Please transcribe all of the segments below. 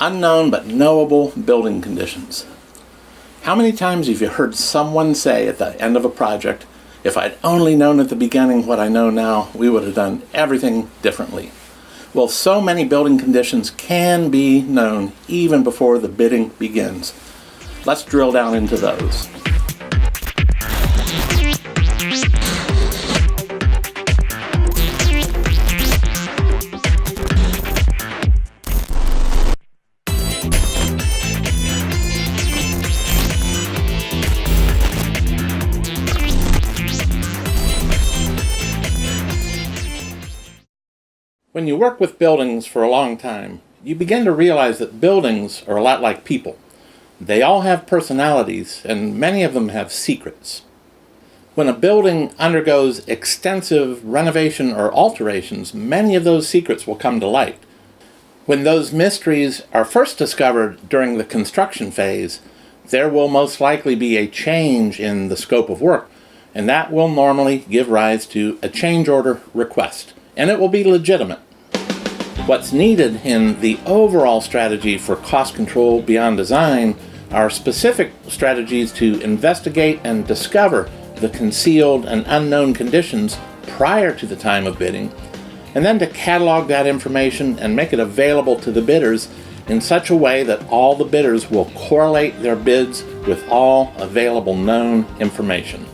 Unknown but knowable building conditions. How many times have you heard someone say at the end of a project, if I'd only known at the beginning what I know now, we would have done everything differently? Well, so many building conditions can be known even before the bidding begins. Let's drill down into those. When you work with buildings for a long time, you begin to realize that buildings are a lot like people. They all have personalities, and many of them have secrets. When a building undergoes extensive renovation or alterations, many of those secrets will come to light. When those mysteries are first discovered during the construction phase, there will most likely be a change in the scope of work, and that will normally give rise to a change order request. And it will be legitimate. What's needed in the overall strategy for cost control beyond design are specific strategies to investigate and discover the concealed and unknown conditions prior to the time of bidding, and then to catalog that information and make it available to the bidders in such a way that all the bidders will correlate their bids with all available known information.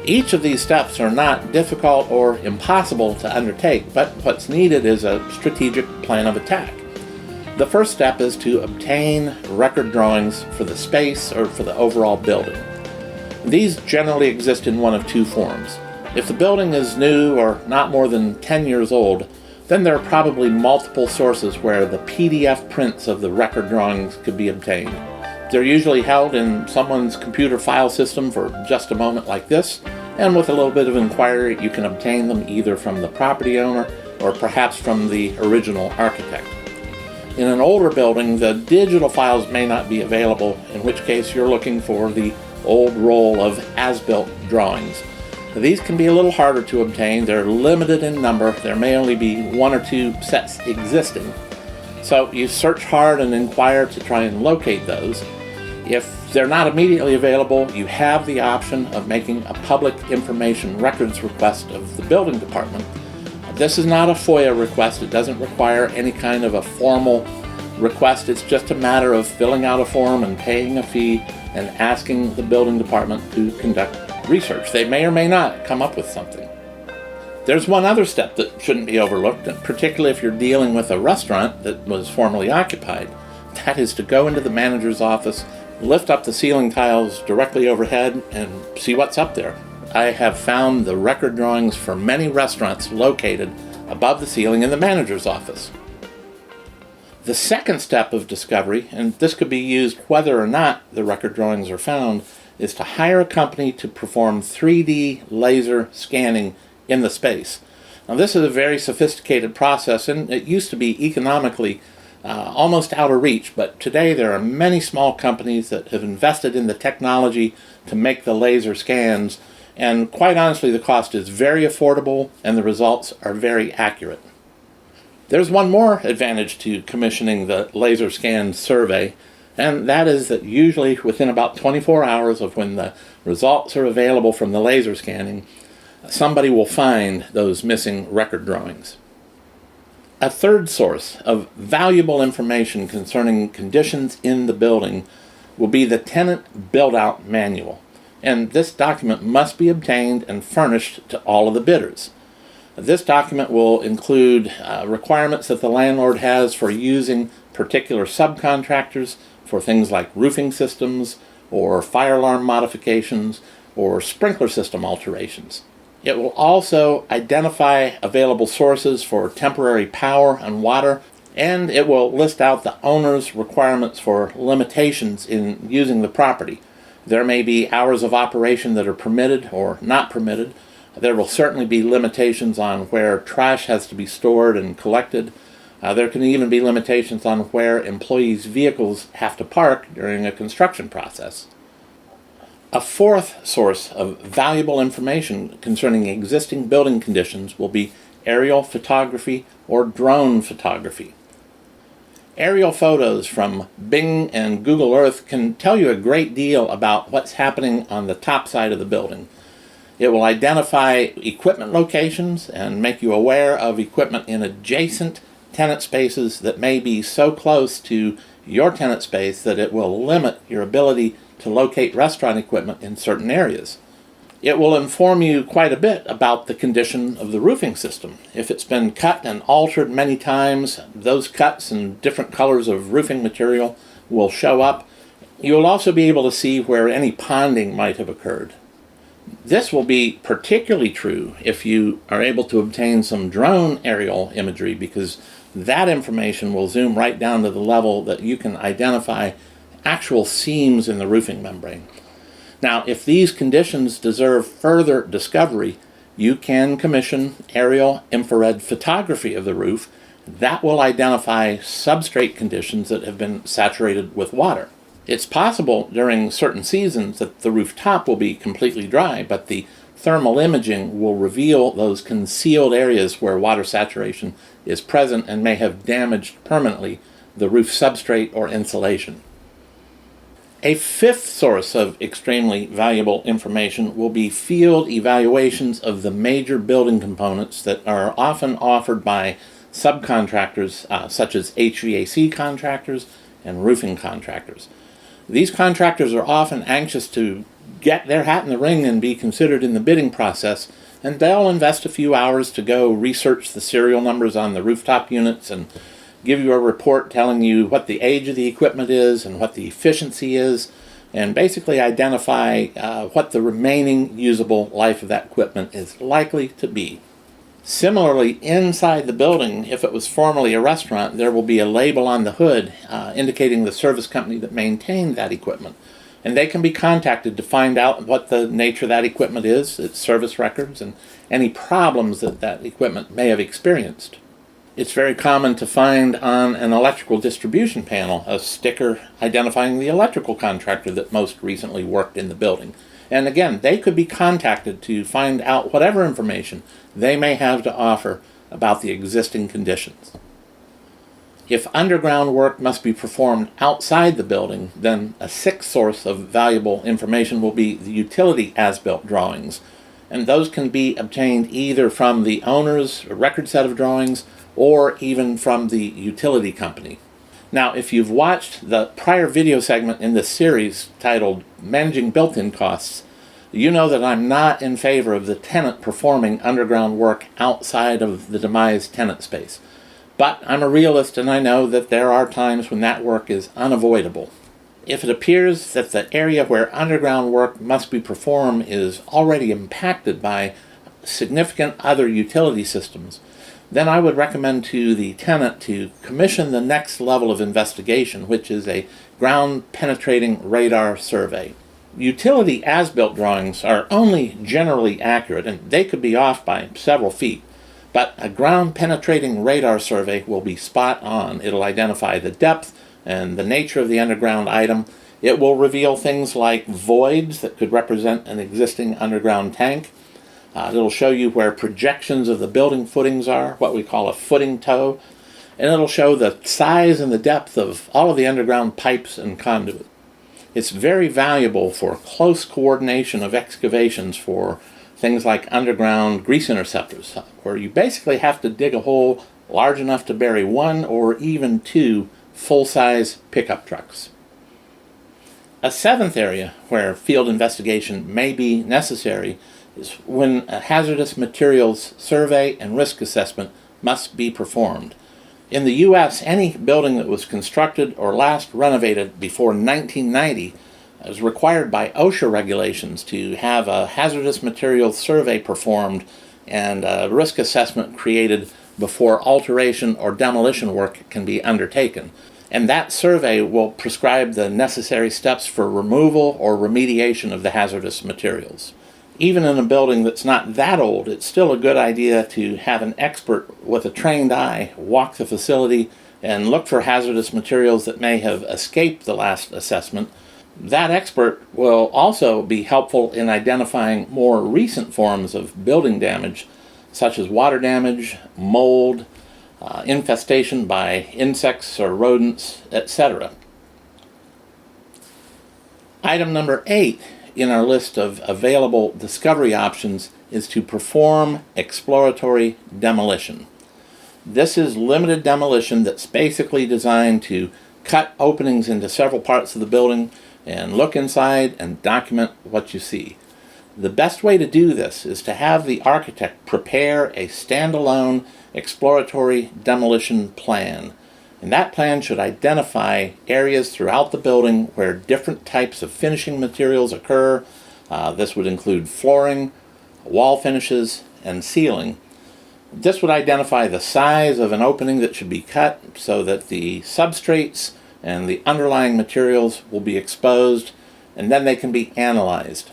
Each of these steps are not difficult or impossible to undertake, but what's needed is a strategic plan of attack. The first step is to obtain record drawings for the space or for the overall building. These generally exist in one of two forms. If the building is new or not more than 10 years old, then there are probably multiple sources where the PDF prints of the record drawings could be obtained. They're usually held in someone's computer file system for just a moment like this, and with a little bit of inquiry you can obtain them either from the property owner or perhaps from the original architect. In an older building, the digital files may not be available, in which case you're looking for the old roll of as-built drawings. These can be a little harder to obtain. They're limited in number. There may only be one or two sets existing. So you search hard and inquire to try and locate those. If they're not immediately available, you have the option of making a public information records request of the building department. This is not a FOIA request. It doesn't require any kind of a formal request. It's just a matter of filling out a form and paying a fee and asking the building department to conduct research. They may or may not come up with something. There's one other step that shouldn't be overlooked, and particularly if you're dealing with a restaurant that was formerly occupied. That is to go into the manager's office, lift up the ceiling tiles directly overhead, and see what's up there. I have found the record drawings for many restaurants located above the ceiling in the manager's office. The second step of discovery, and this could be used whether or not the record drawings are found, is to hire a company to perform 3D laser scanning in the space. Now, this is a very sophisticated process, and it used to be economically almost out of reach, but today there are many small companies that have invested in the technology to make the laser scans, and quite honestly the cost is very affordable and the results are very accurate. There's one more advantage to commissioning the laser scan survey, and that is that usually within about 24 hours of when the results are available from the laser scanning, somebody will find those missing record drawings. A third source of valuable information concerning conditions in the building will be the tenant build-out manual, and this document must be obtained and furnished to all of the bidders. This document will include requirements that the landlord has for using particular subcontractors for things like roofing systems or fire alarm modifications or sprinkler system alterations. It will also identify available sources for temporary power and water, and it will list out the owner's requirements for limitations in using the property. There may be hours of operation that are permitted or not permitted. There will certainly be limitations on where trash has to be stored and collected. There can even be limitations on where employees' vehicles have to park during a construction process. A fourth source of valuable information concerning existing building conditions will be aerial photography or drone photography. Aerial photos from Bing and Google Earth can tell you a great deal about what's happening on the top side of the building. It will identify equipment locations and make you aware of equipment in adjacent tenant spaces that may be so close to your tenant space that it will limit your ability to locate restaurant equipment in certain areas. It will inform you quite a bit about the condition of the roofing system. If it's been cut and altered many times, those cuts and different colors of roofing material will show up. You'll also be able to see where any ponding might have occurred. This will be particularly true if you are able to obtain some drone aerial imagery, because that information will zoom right down to the level that you can identify actual seams in the roofing membrane. Now, if these conditions deserve further discovery, you can commission aerial infrared photography of the roof. That will identify substrate conditions that have been saturated with water. It's possible during certain seasons that the rooftop will be completely dry, but the thermal imaging will reveal those concealed areas where water saturation is present and may have damaged permanently the roof substrate or insulation. A fifth source of extremely valuable information will be field evaluations of the major building components that are often offered by subcontractors such as HVAC contractors and roofing contractors. These contractors are often anxious to get their hat in the ring and be considered in the bidding process, and they'll invest a few hours to go research the serial numbers on the rooftop units and give you a report telling you what the age of the equipment is and what the efficiency is, and basically identify what the remaining usable life of that equipment is likely to be. Similarly, inside the building, if it was formerly a restaurant, there will be a label on the hood indicating the service company that maintained that equipment. And they can be contacted to find out what the nature of that equipment is, its service records, and any problems that that equipment may have experienced. It's very common to find on an electrical distribution panel a sticker identifying the electrical contractor that most recently worked in the building. And again, they could be contacted to find out whatever information they may have to offer about the existing conditions. If underground work must be performed outside the building, then a sixth source of valuable information will be the utility as-built drawings. And those can be obtained either from the owner's record set of drawings or even from the utility company. Now, if you've watched the prior video segment in this series titled Managing Built-in Costs, you know that I'm not in favor of the tenant performing underground work outside of the demised tenant space. But I'm a realist, and I know that there are times when that work is unavoidable. If it appears that the area where underground work must be performed is already impacted by significant other utility systems, then I would recommend to the tenant to commission the next level of investigation, which is a ground-penetrating radar survey. Utility as-built drawings are only generally accurate, and they could be off by several feet. But a ground-penetrating radar survey will be spot on. It'll identify the depth and the nature of the underground item. It will reveal things like voids that could represent an existing underground tank. It'll show you where projections of the building footings are, what we call a footing toe. And it'll show the size and the depth of all of the underground pipes and conduit. It's very valuable for close coordination of excavations for things like underground grease interceptors, where you basically have to dig a hole large enough to bury one or even two full-size pickup trucks. A seventh area where field investigation may be necessary is when a hazardous materials survey and risk assessment must be performed. In the U.S., any building that was constructed or last renovated before 1990 is required by OSHA regulations to have a hazardous materials survey performed and a risk assessment created before alteration or demolition work can be undertaken. And that survey will prescribe the necessary steps for removal or remediation of the hazardous materials. Even in a building that's not that old, it's still a good idea to have an expert with a trained eye walk the facility and look for hazardous materials that may have escaped the last assessment. That expert will also be helpful in identifying more recent forms of building damage, such as water damage, mold, infestation by insects or rodents, etc. Item number 8 in our list of available discovery options is to perform exploratory demolition. This is limited demolition that's basically designed to cut openings into several parts of the building and look inside and document what you see. The best way to do this is to have the architect prepare a standalone exploratory demolition plan. And that plan should identify areas throughout the building where different types of finishing materials occur. This would include flooring, wall finishes, and ceiling. This would identify the size of an opening that should be cut so that the substrates and the underlying materials will be exposed, and then they can be analyzed.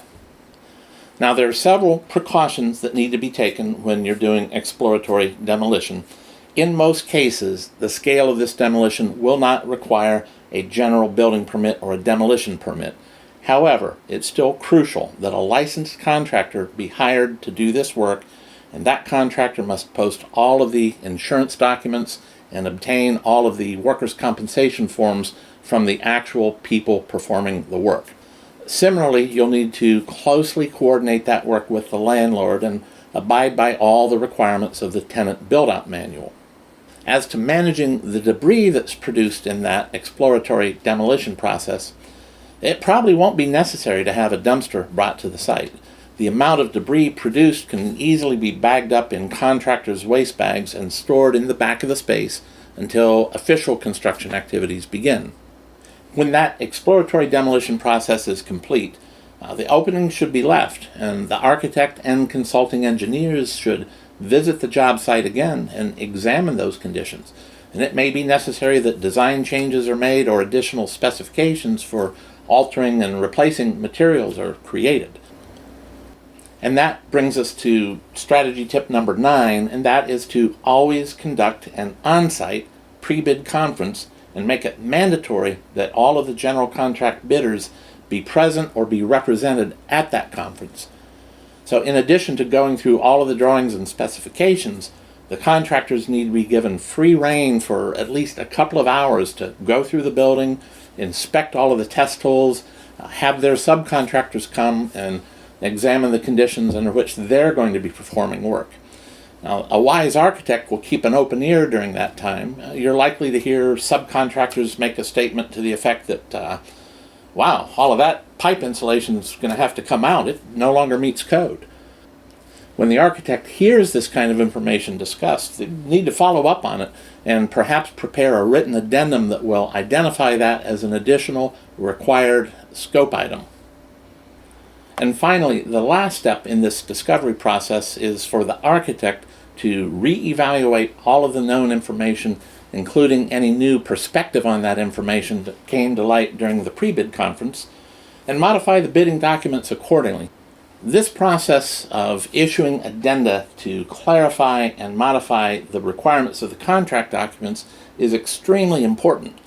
Now, there are several precautions that need to be taken when you're doing exploratory demolition. In most cases, the scale of this demolition will not require a general building permit or a demolition permit. However, it's still crucial that a licensed contractor be hired to do this work, and that contractor must post all of the insurance documents and obtain all of the workers' compensation forms from the actual people performing the work. Similarly, you'll need to closely coordinate that work with the landlord and abide by all the requirements of the tenant build-out manual. As to managing the debris that's produced in that exploratory demolition process, it probably won't be necessary to have a dumpster brought to the site. The amount of debris produced can easily be bagged up in contractors' waste bags and stored in the back of the space until official construction activities begin. When that exploratory demolition process is complete, the opening should be left, and the architect and consulting engineers should visit the job site again and examine those conditions. And it may be necessary that design changes are made or additional specifications for altering and replacing materials are created. And that brings us to strategy tip number 9, and that is to always conduct an on-site pre-bid conference and make it mandatory that all of the general contract bidders be present or be represented at that conference. So in addition to going through all of the drawings and specifications, the contractors need to be given free rein for at least a couple of hours to go through the building, inspect all of the test tools, have their subcontractors come and examine the conditions under which they're going to be performing work. Now, a wise architect will keep an open ear during that time. You're likely to hear subcontractors make a statement to the effect that, wow, all of that pipe insulation is going to have to come out. It no longer meets code. When the architect hears this kind of information discussed, they need to follow up on it and perhaps prepare a written addendum that will identify that as an additional required scope item. And finally, the last step in this discovery process is for the architect to re-evaluate all of the known information, including any new perspective on that information that came to light during the pre-bid conference, and modify the bidding documents accordingly. This process of issuing addenda to clarify and modify the requirements of the contract documents is extremely important.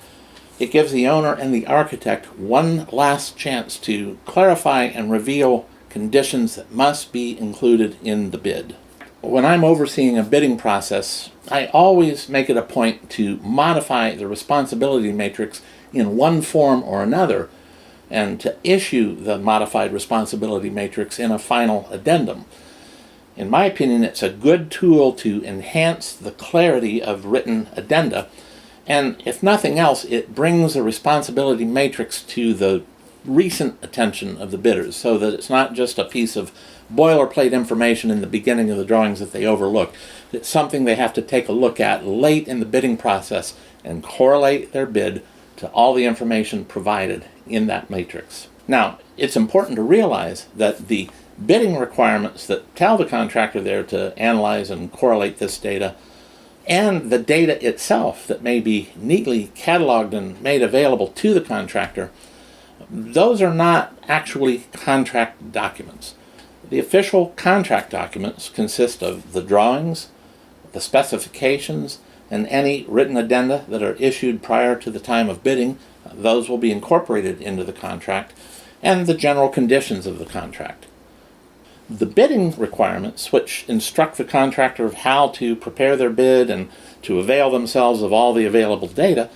It gives the owner and the architect one last chance to clarify and reveal conditions that must be included in the bid. When I'm overseeing a bidding process, I always make it a point to modify the responsibility matrix in one form or another, and to issue the modified responsibility matrix in a final addendum. In my opinion, it's a good tool to enhance the clarity of written addenda, and if nothing else, it brings the responsibility matrix to the recent attention of the bidders, so that it's not just a piece of boilerplate information in the beginning of the drawings that they overlook. It's something they have to take a look at late in the bidding process and correlate their bid to all the information provided in that matrix. Now, it's important to realize that the bidding requirements that tell the contractor there to analyze and correlate this data, and the data itself that may be neatly cataloged and made available to the contractor, those are not actually contract documents. The official contract documents consist of the drawings, the specifications, and any written addenda that are issued prior to the time of bidding. Those will be incorporated into the contract, and the general conditions of the contract. The bidding requirements, which instruct the contractor of how to prepare their bid and to avail themselves of all the available data,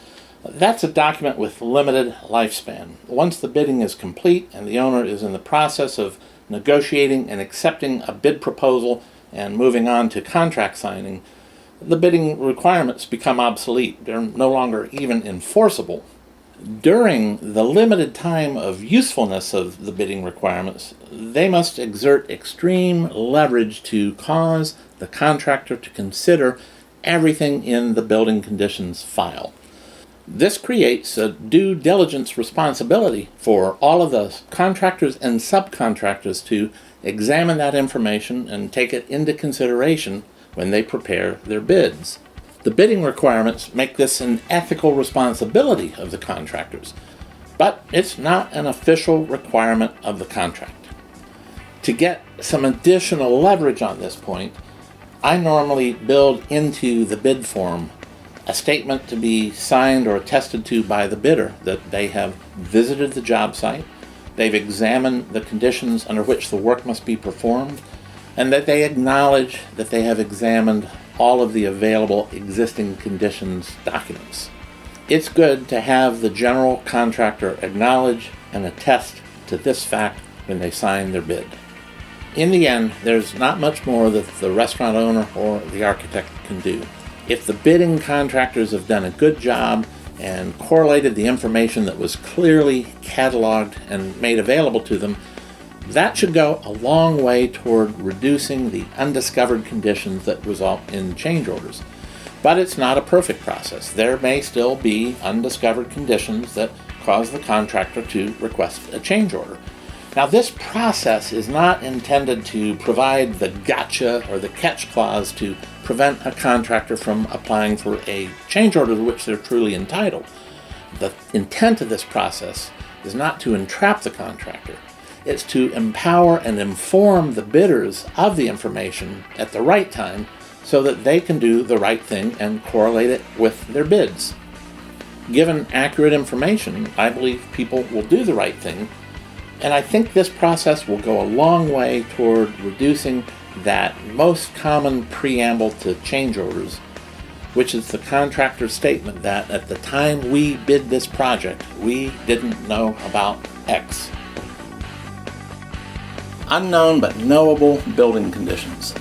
that's a document with limited lifespan. Once the bidding is complete and the owner is in the process of negotiating and accepting a bid proposal and moving on to contract signing, the bidding requirements become obsolete. They're no longer even enforceable. During the limited time of usefulness of the bidding requirements, they must exert extreme leverage to cause the contractor to consider everything in the building conditions file. This creates a due diligence responsibility for all of the contractors and subcontractors to examine that information and take it into consideration when they prepare their bids. The bidding requirements make this an ethical responsibility of the contractors, but it's not an official requirement of the contract. To get some additional leverage on this point, I normally build into the bid form a statement to be signed or attested to by the bidder that they have visited the job site, they've examined the conditions under which the work must be performed, and that they acknowledge that they have examined all of the available existing conditions documents. It's good to have the general contractor acknowledge and attest to this fact when they sign their bid. In the end, there's not much more that the restaurant owner or the architect can do. If the bidding contractors have done a good job and correlated the information that was clearly cataloged and made available to them, that should go a long way toward reducing the undiscovered conditions that result in change orders. But it's not a perfect process. There may still be undiscovered conditions that cause the contractor to request a change order. Now, this process is not intended to provide the gotcha or the catch clause to prevent a contractor from applying for a change order to which they're truly entitled. The intent of this process is not to entrap the contractor. It's to empower and inform the bidders of the information at the right time so that they can do the right thing and correlate it with their bids. Given accurate information, I believe people will do the right thing, and I think this process will go a long way toward reducing that most common preamble to change orders, which is the contractor's statement that at the time we bid this project, we didn't know about X. Unknown but knowable building conditions.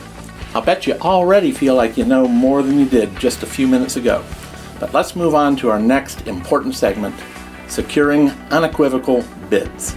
I'll bet you already feel like you know more than you did just a few minutes ago. But let's move on to our next important segment, securing unequivocal bids.